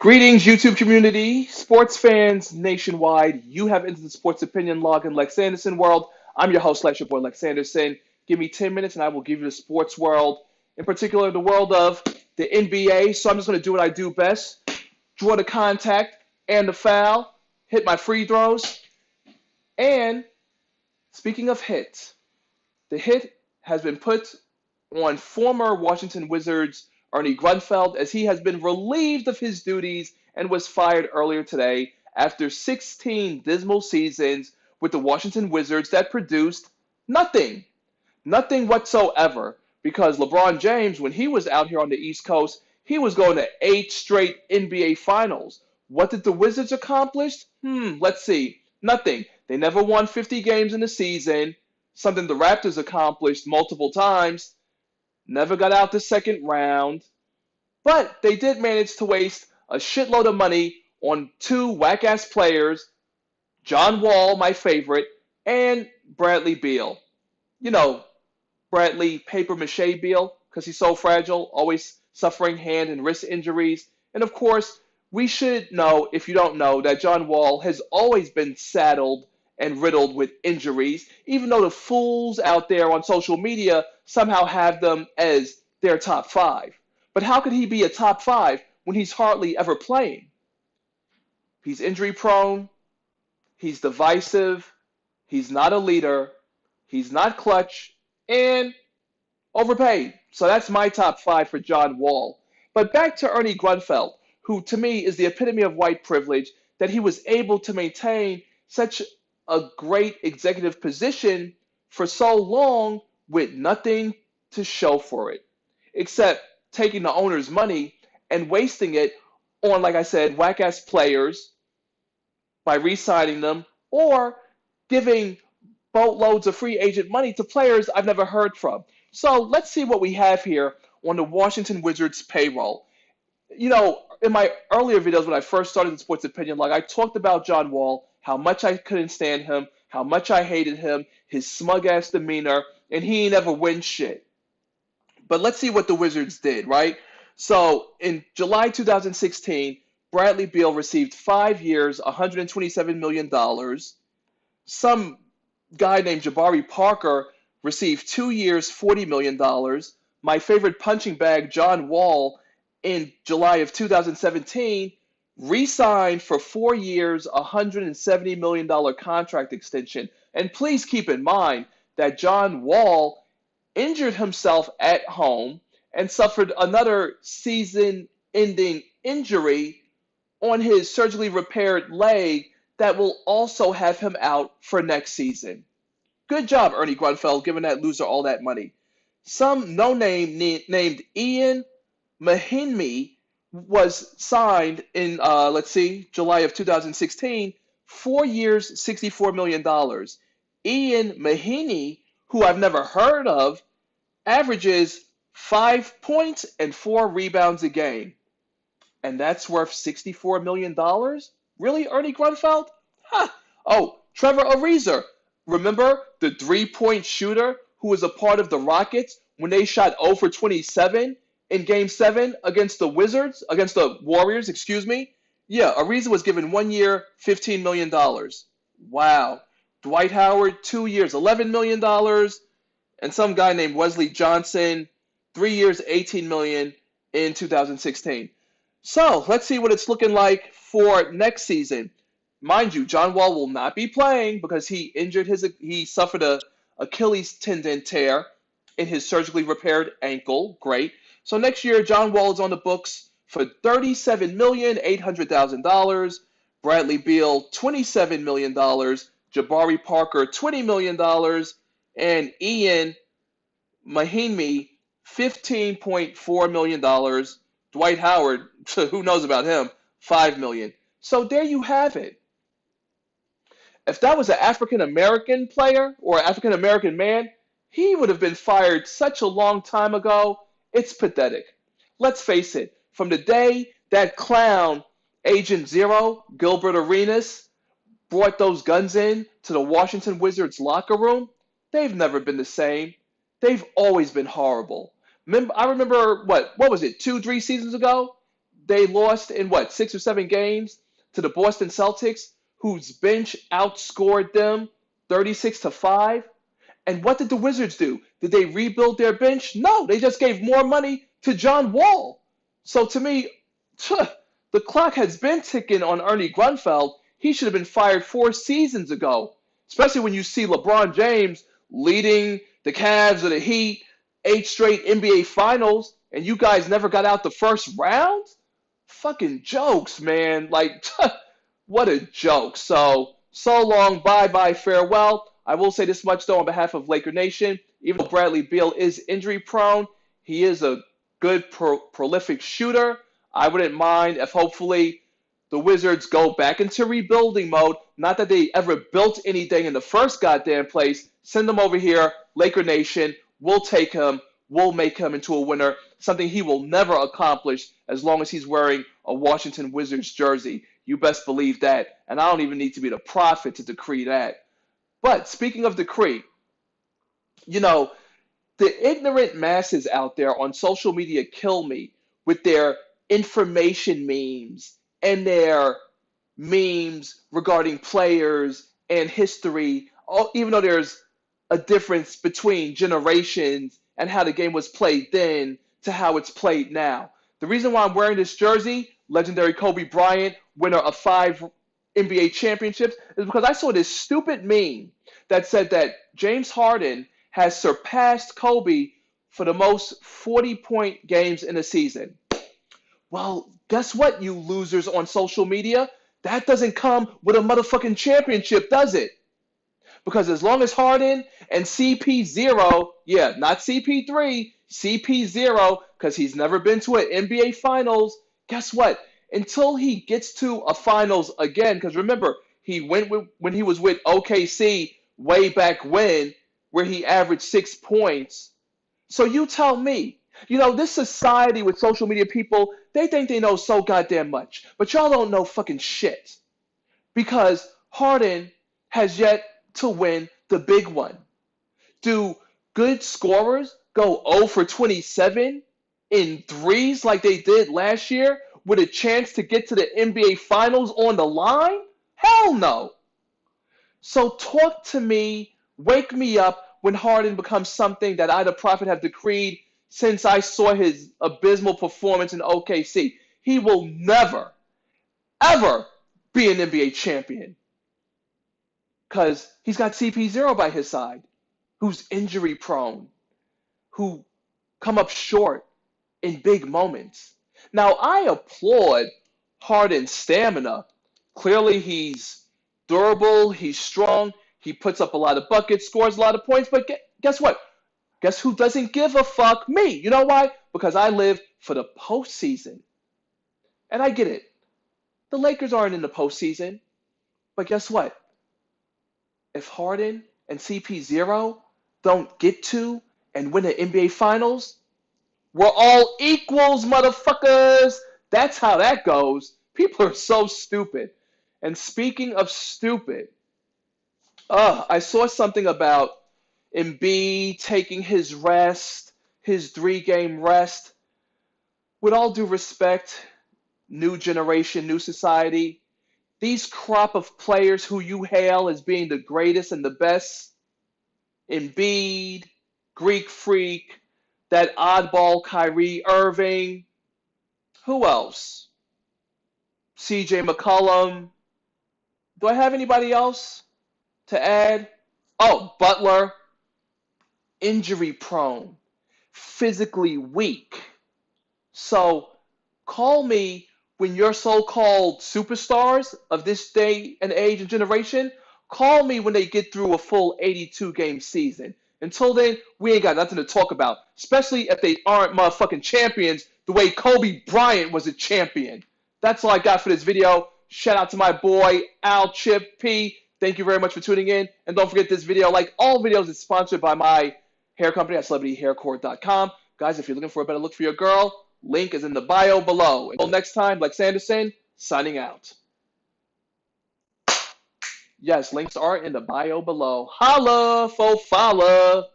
Greetings, YouTube community, sports fans nationwide. You have entered the Sports Opinion Log in Lex Anderson world. I'm your host, your boy Lex Anderson. Give me 10 minutes and I will give you the sports world, in particular the world of the NBA. So I'm just going to do what I do best, draw the contact and the foul, hit my free throws. And speaking of hits, the hit has been put on former Washington Wizards Ernie Grunfeld as he has been relieved of his duties and was fired earlier today after 16 dismal seasons with the Washington Wizards that produced nothing. Nothing whatsoever. Because LeBron James, when he was out here on the East Coast, he was going to 8 straight NBA Finals. What did the Wizards accomplish? Let's see. Nothing. They never won 50 games in a season, something the Raptors accomplished multiple times. Never got out the second round. But they did manage to waste a shitload of money on two whack-ass players, John Wall, my favorite, and Bradley Beal. You know, Bradley paper-mache Beal, because he's so fragile, always suffering hand and wrist injuries. And of course, we should know, if you don't know, that John Wall has always been saddled and riddled with injuries, even though the fools out there on social media somehow have them as their top five. But how could he be a top five when he's hardly ever playing? He's injury prone, he's divisive, he's not a leader, he's not clutch, and overpaid. So that's my top five for John Wall. But back to Ernie Grunfeld, who to me is the epitome of white privilege, that he was able to maintain such a great executive position for so long with nothing to show for it, except taking the owner's money and wasting it on, like I said, whack-ass players by re-signing them or giving boatloads of free agent money to players I've never heard from. So let's see what we have here on the Washington Wizards payroll. You know, in my earlier videos when I first started the Sports Opinion Log, I talked about John Wall, how much I couldn't stand him, how much I hated him, his smug-ass demeanor, and he ain't ever win shit. But let's see what the Wizards did, right? So in July 2016, Bradley Beal received 5 years, $127 million. Some guy named Jabari Parker received 2 years, $40 million. My favorite punching bag, John Wall, in July of 2017, re-signed for 4 years, $170 million contract extension. And please keep in mind that John Wall injured himself at home and suffered another season-ending injury on his surgically repaired leg that will also have him out for next season. Good job, Ernie Grunfeld, giving that loser all that money. Some no-name named Ian Mahinmi was signed in, July of 2016, 4 years, $64 million. Ian Mahinmi, who I've never heard of, averages 5 points and 4 rebounds a game. And that's worth $64 million? Really, Ernie Grunfeld? Huh. Oh, Trevor Ariza. Remember the three-point shooter who was a part of the Rockets when they shot 0 for 27 in Game 7 against the Warriors, excuse me? Yeah, Ariza was given 1 year, $15 million. Wow. Dwight Howard, 2 years, $11 million. And some guy named Wesley Johnson, 3 years, $18 million in 2016. So let's see what it's looking like for next season. Mind you, John Wall will not be playing because he suffered a Achilles tendon tear in his surgically repaired ankle. Great. So next year, John Wall is on the books for $37,800,000. Bradley Beal, $27 million. Jabari Parker, $20 million. And Ian Mahinmi, $15.4 million. Dwight Howard, who knows about him, $5 million. So there you have it. If that was an African-American player or an African-American man, he would have been fired such a long time ago. It's pathetic. Let's face it, from the day that clown, Agent Zero, Gilbert Arenas, brought those guns in to the Washington Wizards locker room, they've never been the same. They've always been horrible. I remember, what was it, 2, 3 seasons ago? they lost in what, 6 or 7 games to the Boston Celtics, whose bench outscored them 36-5. And what did the Wizards do? Did they rebuild their bench? No, they just gave more money to John Wall. So to me, the clock has been ticking on Ernie Grunfeld. He should have been fired 4 seasons ago, especially when you see LeBron James leading the Cavs or the Heat 8 straight NBA Finals, and you guys never got out the first round? Fucking jokes, man. Like, what a joke. So long, bye-bye, farewell. I will say this much, though, on behalf of Laker Nation. Even though Bradley Beal is injury-prone, he is a good, prolific shooter. I wouldn't mind if hopefully the Wizards go back into rebuilding mode. Not that they ever built anything in the first goddamn place. Send him over here, Laker Nation. We'll take him. We'll make him into a winner, something he will never accomplish as long as he's wearing a Washington Wizards jersey. You best believe that. And I don't even need to be the prophet to decree that. But speaking of decree, the ignorant masses out there on social media kill me with their information memes and their memes regarding players and history, even though there's a difference between generations and how the game was played then to how it's played now. The reason why I'm wearing this jersey, legendary Kobe Bryant, winner of 5 NBA championships, is because I saw this stupid meme that said that James Harden has surpassed Kobe for the most 40-point games in a season. Well, guess what, you losers on social media? That doesn't come with a motherfucking championship, does it? Because as long as Harden and CP0, yeah, not CP3, CP0, because he's never been to an NBA Finals, guess what? Until he gets to a Finals again, because remember, he went when he was with OKC way back when, where he averaged 6 points. So you tell me, this society with social media people, they think they know so goddamn much, but y'all don't know fucking shit. Because Harden has yet to win the big one. Do good scorers go 0 for 27 in threes like they did last year with a chance to get to the NBA Finals on the line? Hell no. So talk to me, wake me up when Harden becomes something that I, the prophet, have decreed since I saw his abysmal performance in OKC. He will never, ever be an NBA champion. Because he's got CP0 by his side, who's injury prone, who come up short in big moments. Now, I applaud Harden's stamina. Clearly, he's durable, he's strong, he puts up a lot of buckets, scores a lot of points, but guess what? Guess who doesn't give a fuck? Me. You know why? Because I live for the postseason. And I get it. The Lakers aren't in the postseason. But guess what? If Harden and CP0 don't get to and win the NBA Finals, we're all equals, motherfuckers. That's how that goes. People are so stupid. And speaking of stupid, I saw something about Embiid taking his rest, his 3-game rest. With all due respect, new generation, new society, these crop of players who you hail as being the greatest and the best, Embiid, Greek Freak, that oddball Kyrie Irving, who else? CJ McCollum. Do I have anybody else to add? Oh, Butler. Injury prone, physically weak. So call me when your so-called superstars of this day and age and generation, call me when they get through a full 82-game season. Until then, we ain't got nothing to talk about, especially if they aren't motherfucking champions the way Kobe Bryant was a champion. That's all I got for this video. Shout out to my boy, Al Chip P. Thank you very much for tuning in. And don't forget this video, like all videos, is sponsored by my hair company at celebrityhaircore.com. Guys, if you're looking for a better look for your girl, link is in the bio below. Until next time, Lex Anderson, signing out. Yes, links are in the bio below. Holla, fo falla.